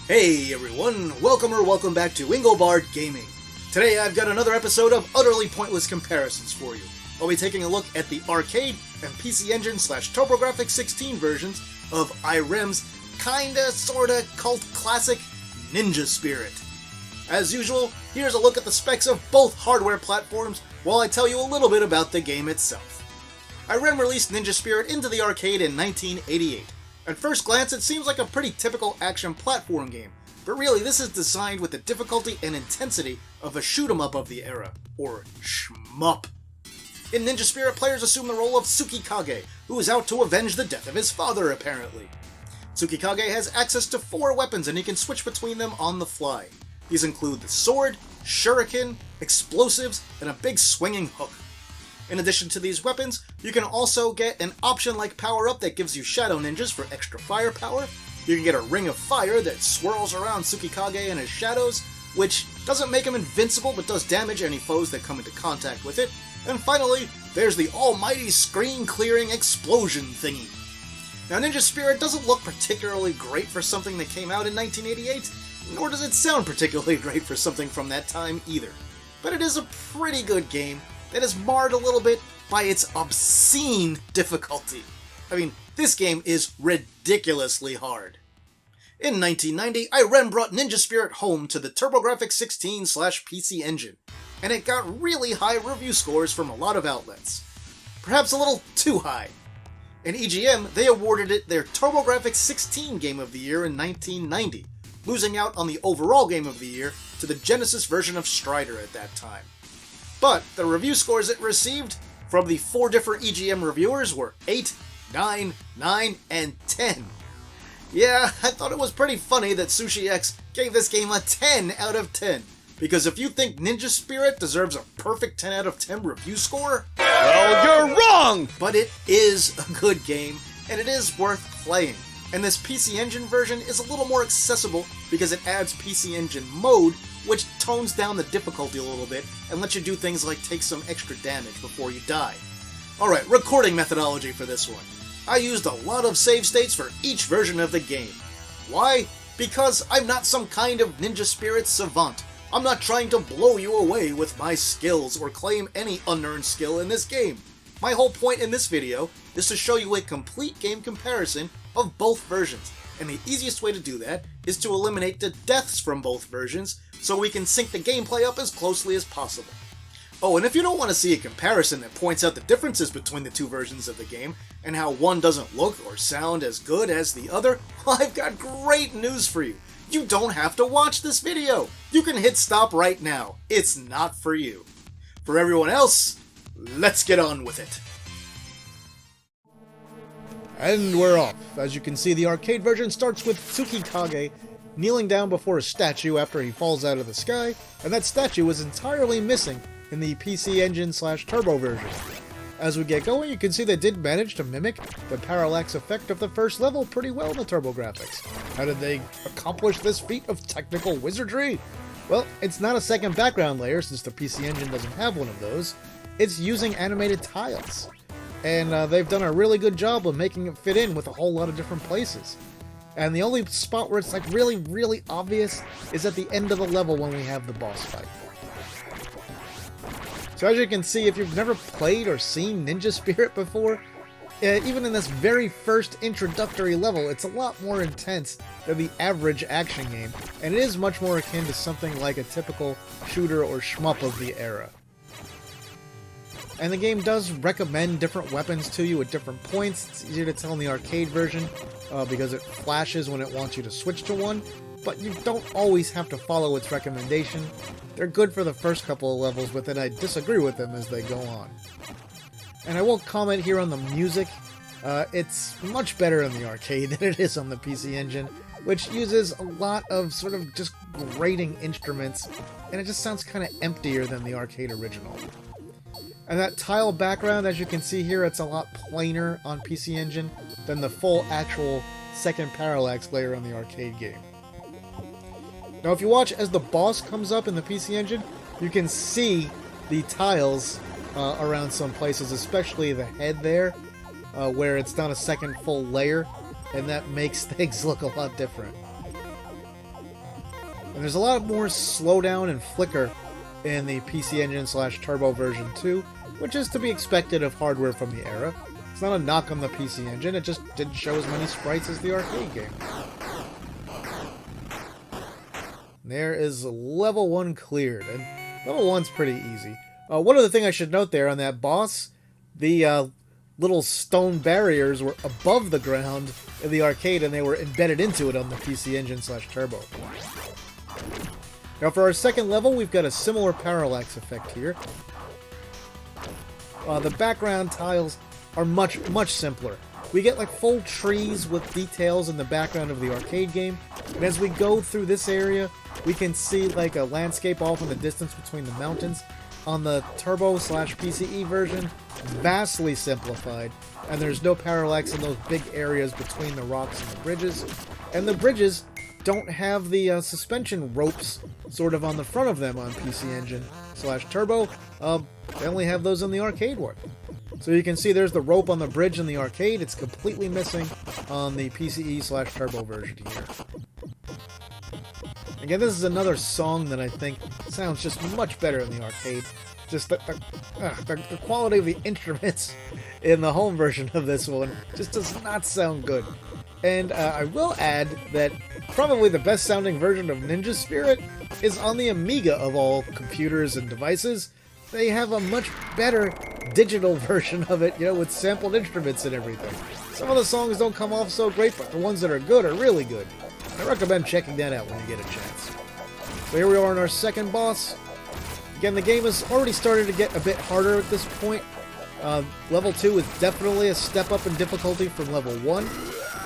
Hey everyone, welcome back to Engelbart Gaming. Today I've got another episode of utterly pointless comparisons for you. I'll be taking a look at the arcade and PC Engine / Turbografx16 versions of Irem's kinda sorta cult classic Ninja Spirit. As usual, here's a look at the specs of both hardware platforms while I tell you a little bit about the game itself. Irem released Ninja Spirit into the arcade in 1988. At first glance, it seems like a pretty typical action platform game, but really this is designed with the difficulty and intensity of a shoot-'em-up of the era, or shmup. In Ninja Spirit, players assume the role of Tsukikage, who is out to avenge the death of his father, apparently. Tsukikage has access to 4 weapons and he can switch between them on the fly. These include the sword, shuriken, explosives, and a big swinging hook. In addition to these weapons, you can also get an option-like power-up that gives you Shadow Ninjas for extra firepower. You can get a Ring of Fire that swirls around Tsukikage and his shadows, which doesn't make him invincible but does damage any foes that come into contact with it. And finally, there's the almighty screen-clearing explosion thingy. Now, Ninja Spirit doesn't look particularly great for something that came out in 1988, nor does it sound particularly great for something from that time either. But it is a pretty good game that is marred a little bit by its obscene difficulty. I mean, this game is ridiculously hard. In 1990, Irem brought Ninja Spirit home to the Turbografx16 / PC Engine, and it got really high review scores from a lot of outlets. Perhaps a little too high. In EGM, they awarded it their Turbografx16 Game of the Year in 1990, losing out on the overall Game of the Year to the Genesis version of Strider at that time. But the review scores it received from the 4 different EGM reviewers were 8, 9, 9, and 10. Yeah, I thought it was pretty funny that Sushi X gave this game a 10 out of 10. Because if you think Ninja Spirit deserves a perfect 10 out of 10 review score, well, you're wrong! But it is a good game, and it is worth playing. And this PC Engine version is a little more accessible because it adds PC Engine mode, which tones down the difficulty a little bit and lets you do things like take some extra damage before you die. Alright, recording methodology for this one. I used a lot of save states for each version of the game. Why? Because I'm not some kind of Ninja Spirit savant. I'm not trying to blow you away with my skills or claim any unearned skill in this game. My whole point in this video is to show you a complete game comparison of both versions, and the easiest way to do that is to eliminate the deaths from both versions so we can sync the gameplay up as closely as possible. Oh, and if you don't want to see a comparison that points out the differences between the 2 versions of the game and how one doesn't look or sound as good as the other, well, I've got great news for you. You don't have to watch this video. You can hit stop right now. It's not for you. For everyone else, let's get on with it. And we're off. As you can see, the arcade version starts with Tsukikage kneeling down before a statue after he falls out of the sky, and that statue is entirely missing in the PC Engine / Turbo version. As we get going, you can see they did manage to mimic the parallax effect of the first level pretty well in the TurboGrafx. How did they accomplish this feat of technical wizardry? Well, it's not a second background layer since the PC Engine doesn't have one of those. It's using animated tiles. And they've done a really good job of making it fit in with a whole lot of different places. And the only spot where it's like really obvious is at the end of the level when we have the boss fight. So as you can see, if you've never played or seen Ninja Spirit before, even in this very first introductory level, it's a lot more intense than the average action game, and it is much more akin to something like a typical shooter or shmup of the era. And the game does recommend different weapons to you at different points. It's easier to tell in the arcade version because it flashes when it wants you to switch to one, but you don't always have to follow its recommendation. They're good for the first couple of levels, but then I disagree with them as they go on. And I will comment here on the music. It's much better in the arcade than it is on the PC Engine, which uses a lot of sort of just grating instruments, and it just sounds kind of emptier than the arcade original. And that tile background, as you can see here, it's a lot plainer on PC Engine than the full actual second parallax layer on the arcade game. Now if you watch as the boss comes up in the PC Engine, you can see the tiles around some places, especially the head there, where it's not a second full layer, and that makes things look a lot different. And there's a lot more slowdown and flicker in the PC Engine / Turbo version 2, which is to be expected of hardware from the era. It's not a knock on the PC Engine, it just didn't show as many sprites as the arcade game. There is level 1 cleared, and level 1's pretty easy. One other thing I should note there on that boss, the little stone barriers were above the ground in the arcade, and they were embedded into it on the PC Engine / Turbo. Now for our second level, we've got a similar parallax effect here. The background tiles are much simpler. We get like full trees with details in the background of the arcade game, and as we go through this area, we can see like a landscape off in the distance between the mountains. On the Turbo / PCE version, vastly simplified, and there's no parallax in those big areas between the rocks and the bridges. And the bridges don't have the suspension ropes sort of on the front of them on PC Engine / Turbo. They only have those in the arcade one. So you can see there's the rope on the bridge in the arcade. It's completely missing on the PCE / Turbo version here. Again, this is another song that I think sounds just much better in the arcade. Just the quality of the instruments in the home version of this one just does not sound good. And I will add that probably the best sounding version of Ninja Spirit is on the Amiga of all computers and devices. They have a much better digital version of it, you know, with sampled instruments and everything. Some of the songs don't come off so great, but the ones that are good are really good. I recommend checking that out when you get a chance. So here we are on our second boss. Again, the game has already started to get a bit harder at this point. Level 2 is definitely a step up in difficulty from level 1.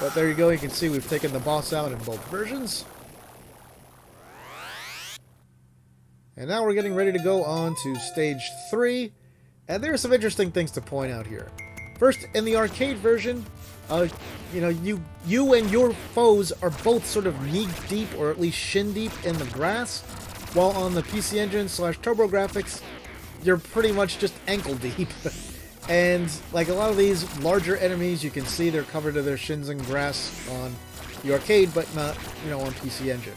But there you go, you can see we've taken the boss out in both versions. And now we're getting ready to go on to stage 3. And there are some interesting things to point out here. First, in the arcade version, you know, you and your foes are both sort of knee-deep or at least shin-deep in the grass, while on the PC Engine / Turbografx, you're pretty much just ankle-deep. And like a lot of these larger enemies, you can see they're covered to their shins in grass on the arcade, but not, you know, on PC Engine.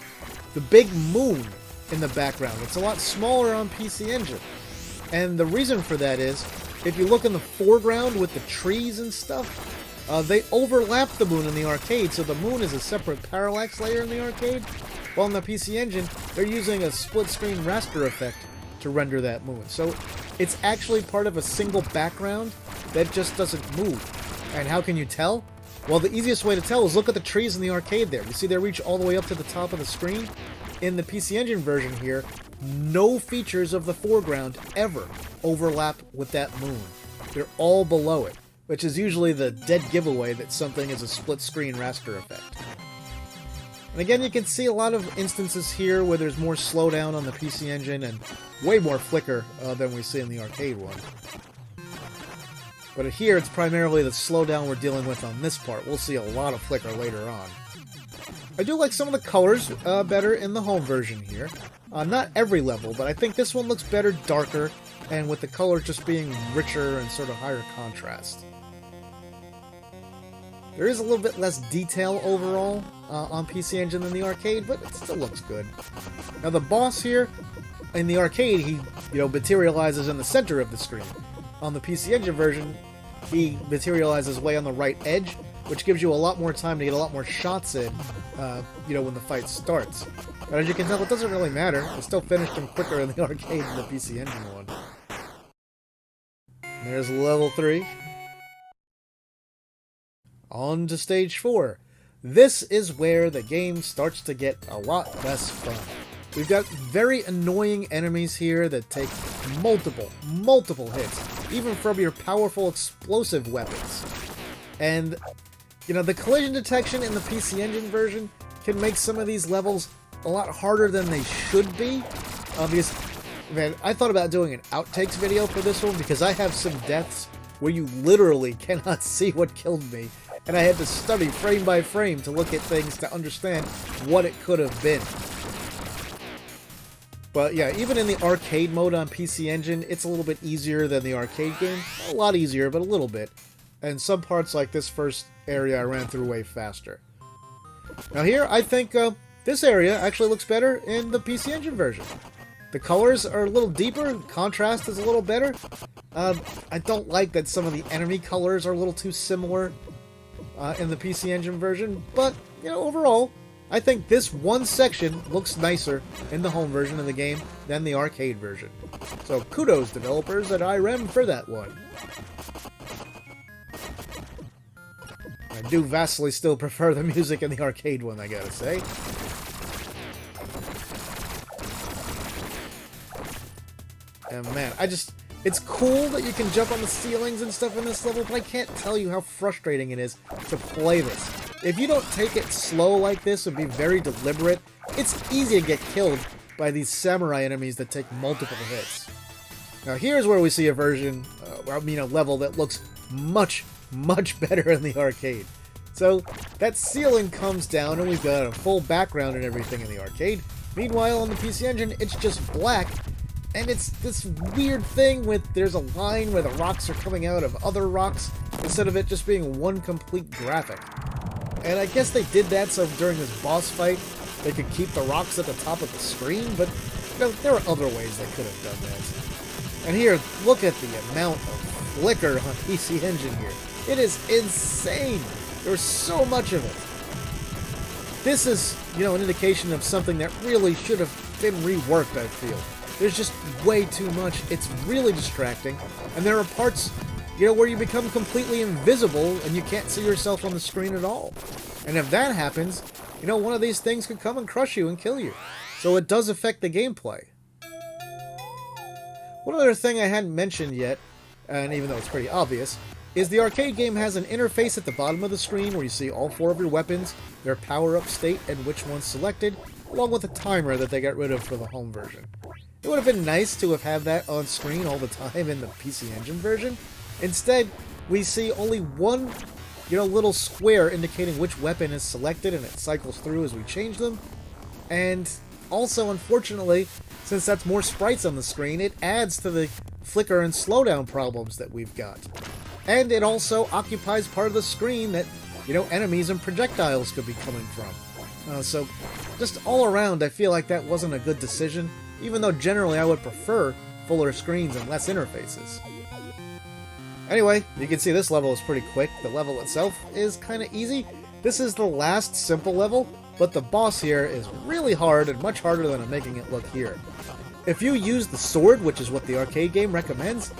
The big moon in the background, it's a lot smaller on PC Engine. And the reason for that is, if you look in the foreground with the trees and stuff, they overlap the moon in the arcade, so the moon is a separate parallax layer in the arcade, while in the PC Engine, they're using a split-screen raster effect to render that moon. So it's actually part of a single background that just doesn't move. And how can you tell? Well, the easiest way to tell is look at the trees in the arcade there. You see they reach all the way up to the top of the screen? In the PC Engine version here, no features of the foreground ever overlap with that moon. They're all below it, which is usually the dead giveaway that something is a split-screen raster effect. And again, you can see a lot of instances here where there's more slowdown on the PC Engine and way more flicker than we see in the arcade one. But here, it's primarily the slowdown we're dealing with on this part. We'll see a lot of flicker later on. I do like some of the colors better in the home version here. Not every level, but I think this one looks better darker, and with the colors just being richer and sort of higher contrast. There is a little bit less detail overall on PC Engine than the arcade, but it still looks good. Now the boss here, in the arcade, he materializes in the center of the screen. On the PC Engine version, he materializes way on the right edge, which gives you a lot more time to get a lot more shots in, when the fight starts. But as you can tell, it doesn't really matter. It still finished him quicker in the arcade than the PC Engine one. And there's level 3. On to stage 4. This is where the game starts to get a lot less fun. We've got very annoying enemies here that take multiple hits, even from your powerful explosive weapons. And, the collision detection in the PC Engine version can make some of these levels a lot harder than they should be. Because, man, I thought about doing an outtakes video for this one because I have some deaths where you literally cannot see what killed me. And I had to study frame by frame to look at things to understand what it could have been. But yeah, even in the arcade mode on PC Engine, it's a little bit easier than the arcade game. A lot easier, but a little bit. And some parts like this first area I ran through way faster. Now here, I think this area actually looks better in the PC Engine version. The colors are a little deeper, contrast is a little better. I don't like that some of the enemy colors are a little too similar in the PC Engine version, but, you know, overall, I think this one section looks nicer in the home version of the game than the arcade version. So kudos, developers at Irem, for that one. I do vastly still prefer the music in the arcade one, I gotta say. And man, it's cool that you can jump on the ceilings and stuff in this level, but I can't tell you how frustrating it is to play this. If you don't take it slow like this and be very deliberate, it's easy to get killed by these samurai enemies that take multiple hits. Now here's where we see a version, a level that looks much, much better in the arcade. So that ceiling comes down and we've got a full background and everything in the arcade. Meanwhile, on the PC Engine, it's just black. And it's this weird thing with there's a line where the rocks are coming out of other rocks instead of it just being one complete graphic. And I guess they did that so during this boss fight they could keep the rocks at the top of the screen, but you know, there are other ways they could have done that. And here, look at the amount of flicker on PC Engine here. It is insane! There's so much of it. This is, you know, an indication of something that really should have been reworked, I feel. There's just way too much. It's really distracting. And there are parts, you know, where you become completely invisible and you can't see yourself on the screen at all. And if that happens, you know, one of these things could come and crush you and kill you. So it does affect the gameplay. One other thing I hadn't mentioned yet, and even though it's pretty obvious, is the arcade game has an interface at the bottom of the screen where you see all 4 of your weapons, their power-up state, and which one's selected, along with a timer that they got rid of for the home version. It would have been nice to have had that on screen all the time in the PC Engine version. Instead, we see only one, you know, little square indicating which weapon is selected, and it cycles through as we change them. And also, unfortunately, since that's more sprites on the screen, it adds to the flicker and slowdown problems that we've got. And it also occupies part of the screen that, you know, enemies and projectiles could be coming from. So, just all around, I feel like that wasn't a good decision, even though generally I would prefer fuller screens and less interfaces. Anyway, you can see this level is pretty quick. The level itself is kind of easy. This is the last simple level, but the boss here is really hard and much harder than I'm making it look here. If you use the sword, which is what the arcade game recommends,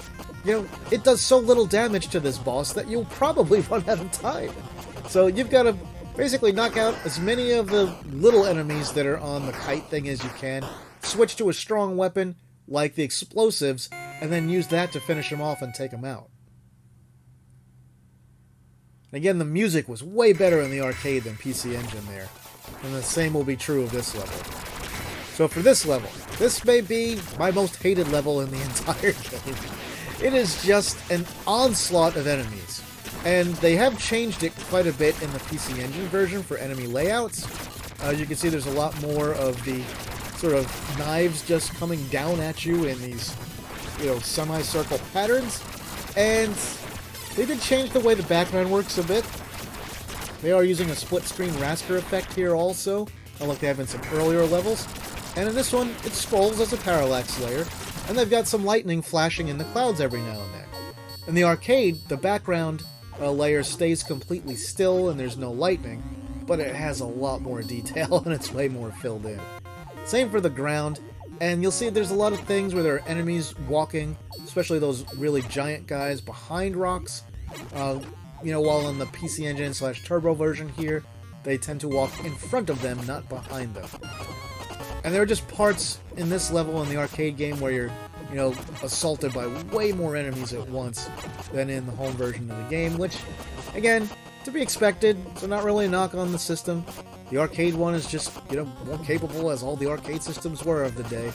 you know, it does so little damage to this boss that you'll probably run out of time. So you've got to basically knock out as many of the little enemies that are on the kite thing as you can, switch to a strong weapon, like the explosives, and then use that to finish them off and take them out. And again, the music was way better in the arcade than PC Engine there, and the same will be true of this level. So for this level, this may be my most hated level in the entire game. It is just an onslaught of enemies, and they have changed it quite a bit in the PC Engine version for enemy layouts. You can see there's a lot more of the sort of knives just coming down at you in these, you know, semicircle patterns, and they did change the way the background works a bit. They are using a split-screen raster effect here also, unlike they have in some earlier levels. And in this one, it scrolls as a parallax layer, and they've got some lightning flashing in the clouds every now and then. In the arcade, the background layer stays completely still and there's no lightning, but it has a lot more detail and it's way more filled in. Same for the ground, and you'll see there's a lot of things where there are enemies walking, especially those really giant guys behind rocks. You know, while in the PC Engine / Turbo version here, they tend to walk in front of them, not behind them. And there are just parts in this level in the arcade game where you're, you know, assaulted by way more enemies at once than in the home version of the game, which, again, to be expected, so not really a knock on the system. The arcade one is just, you know, more capable as all the arcade systems were of the day.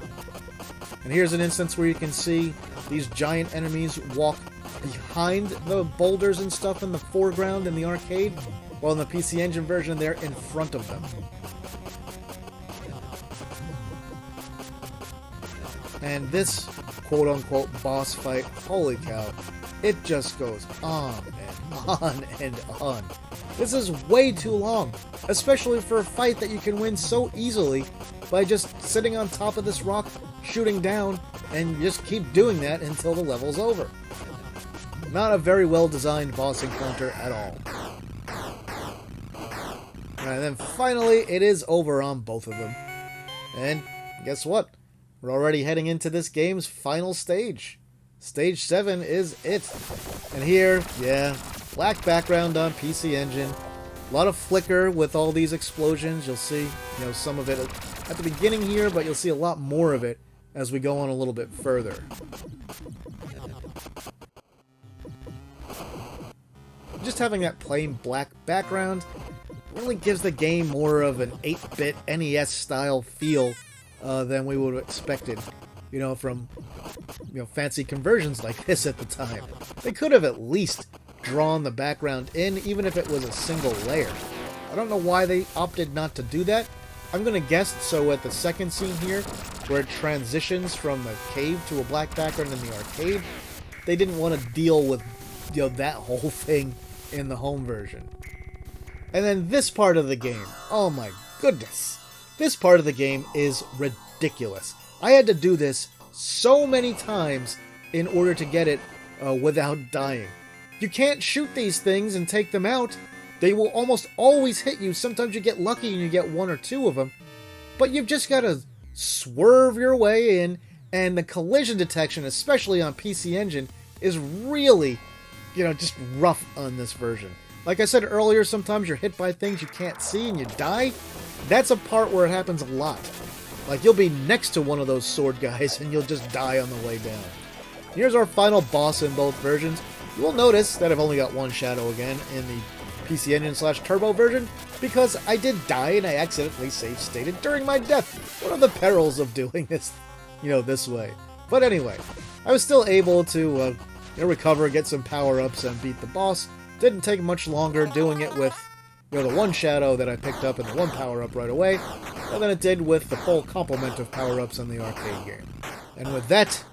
And here's an instance where you can see these giant enemies walk behind the boulders and stuff in the foreground in the arcade, while in the PC Engine version they're in front of them. And this quote-unquote boss fight, holy cow, it just goes on and on and on. This is way too long, especially for a fight that you can win so easily by just sitting on top of this rock, shooting down, and just keep doing that until the level's over. Not a very well designed boss encounter at all. And then finally, it is over on both of them. And guess what? We're already heading into this game's final stage. Stage 7 is it. And here, yeah, black background on PC Engine. A lot of flicker with all these explosions. You'll see, some of it at the beginning here, but you'll see a lot more of it as we go on a little bit further. Just having that plain black background really gives the game more of an 8-bit NES style feel than we would have expected, from fancy conversions like this at the time. They could have at least drawn the background in, even if it was a single layer. I don't know why they opted not to do that. I'm gonna guess so at the second scene here, where it transitions from a cave to a black background in the arcade, they didn't want to deal with that whole thing in the home version. And then this part of the game, oh my goodness, this part of the game is ridiculous. I had to do this so many times in order to get it without dying. You can't shoot these things and take them out. They will almost always hit you. Sometimes you get lucky and you get one or two of them. But you've just got to swerve your way in, and the collision detection, especially on PC Engine, is really, just rough on this version. Like I said earlier, sometimes you're hit by things you can't see and you die. That's a part where it happens a lot. Like, you'll be next to one of those sword guys and you'll just die on the way down. Here's our final boss in both versions. You will notice that I've only got one shadow again in the PC Engine / Turbo version, because I did die and I accidentally save stated during my death. One of the perils of doing this, this way. But anyway, I was still able to recover, get some power-ups, and beat the boss. Didn't take much longer doing it with the one shadow that I picked up and the one power-up right away, than it did with the full complement of power-ups in the arcade game. And with that,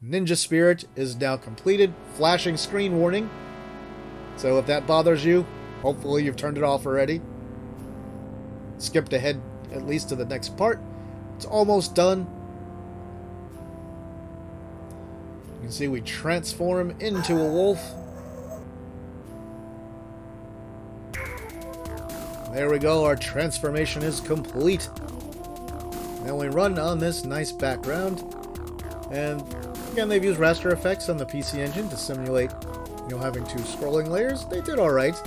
Ninja Spirit is now completed. Flashing screen warning. So if that bothers you, hopefully you've turned it off already. Skipped ahead at least to the next part. It's almost done. You can see we transform into a wolf. There we go, our transformation is complete. Now we run on this nice background. And again, they've used raster effects on the PC Engine to simulate, having two scrolling layers. They did alright.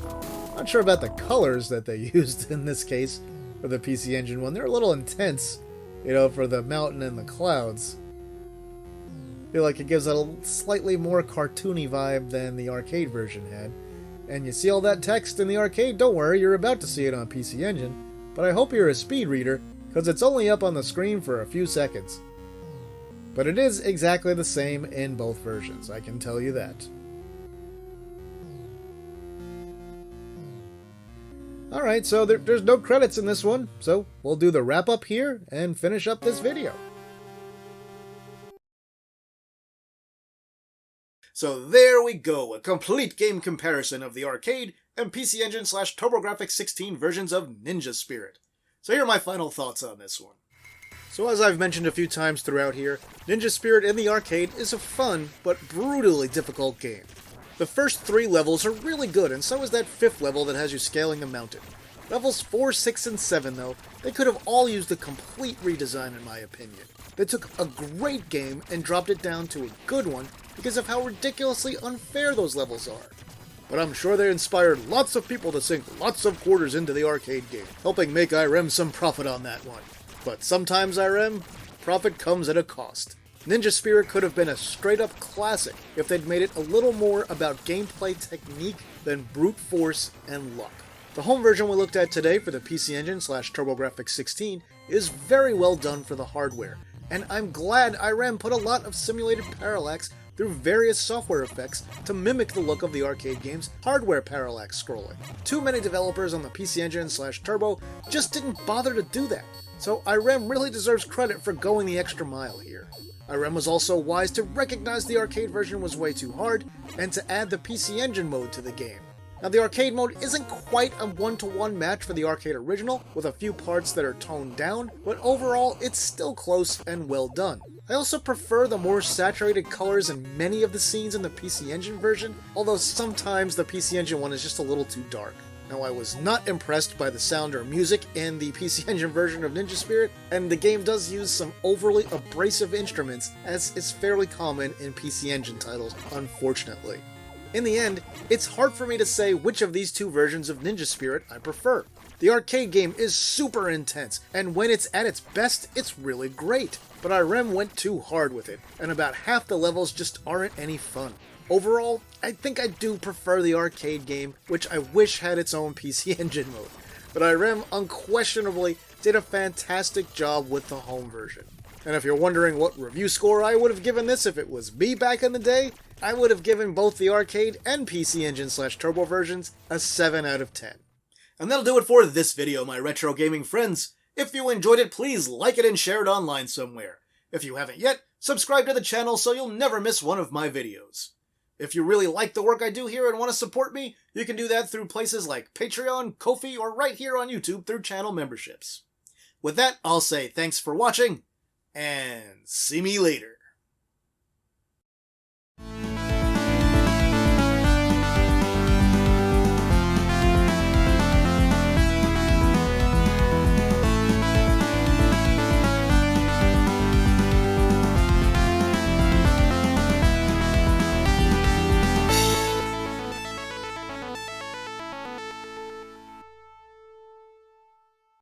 Not sure about the colors that they used in this case for the PC Engine one. They're a little intense, for the mountain and the clouds. I feel like it gives it a slightly more cartoony vibe than the arcade version had. And you see all that text in the arcade? Don't worry, you're about to see it on PC Engine. But I hope you're a speed reader, because it's only up on the screen for a few seconds. But it is exactly the same in both versions, I can tell you that. Alright, so there's no credits in this one, so we'll do the wrap-up here and finish up this video. So there we go, a complete game comparison of the arcade and PC Engine / Turbografx16 versions of Ninja Spirit. So here are my final thoughts on this one. So as I've mentioned a few times throughout here, Ninja Spirit in the arcade is a fun but brutally difficult game. The first 3 levels are really good, and so is that 5th level that has you scaling the mountain. Levels 4, 6, and 7, though, they could have all used a complete redesign in my opinion. They took a great game and dropped it down to a good one because of how ridiculously unfair those levels are. But I'm sure they inspired lots of people to sink lots of quarters into the arcade game, helping make Irem some profit on that one. But sometimes, Irem, profit comes at a cost. Ninja Spirit could have been a straight-up classic if they'd made it a little more about gameplay technique than brute force and luck. The home version we looked at today for the PC Engine / Turbografx16 is very well done for the hardware, and I'm glad Irem put a lot of simulated parallax through various software effects to mimic the look of the arcade game's hardware parallax scrolling. Too many developers on the PC Engine / Turbo just didn't bother to do that, so Irem really deserves credit for going the extra mile here. Irem was also wise to recognize the arcade version was way too hard, and to add the PC Engine mode to the game. Now, the arcade mode isn't quite a one-to-one match for the arcade original, with a few parts that are toned down, but overall it's still close and well done. I also prefer the more saturated colors in many of the scenes in the PC Engine version, although sometimes the PC Engine one is just a little too dark. Now, I was not impressed by the sound or music in the PC Engine version of Ninja Spirit, and the game does use some overly abrasive instruments, as is fairly common in PC Engine titles, unfortunately. In the end, it's hard for me to say which of these two versions of Ninja Spirit I prefer. The arcade game is super intense, and when it's at its best, it's really great. But Irem went too hard with it, and about half the levels just aren't any fun. Overall, I think I do prefer the arcade game, which I wish had its own PC Engine mode. But Irem unquestionably did a fantastic job with the home version. And if you're wondering what review score I would have given this if it was me back in the day, I would have given both the arcade and PC Engine/Turbo versions a 7 out of 10. And that'll do it for this video, my retro gaming friends. If you enjoyed it, please like it and share it online somewhere. If you haven't yet, subscribe to the channel so you'll never miss one of my videos. If you really like the work I do here and want to support me, you can do that through places like Patreon, Ko-fi, or right here on YouTube through channel memberships. With that, I'll say thanks for watching, and see me later.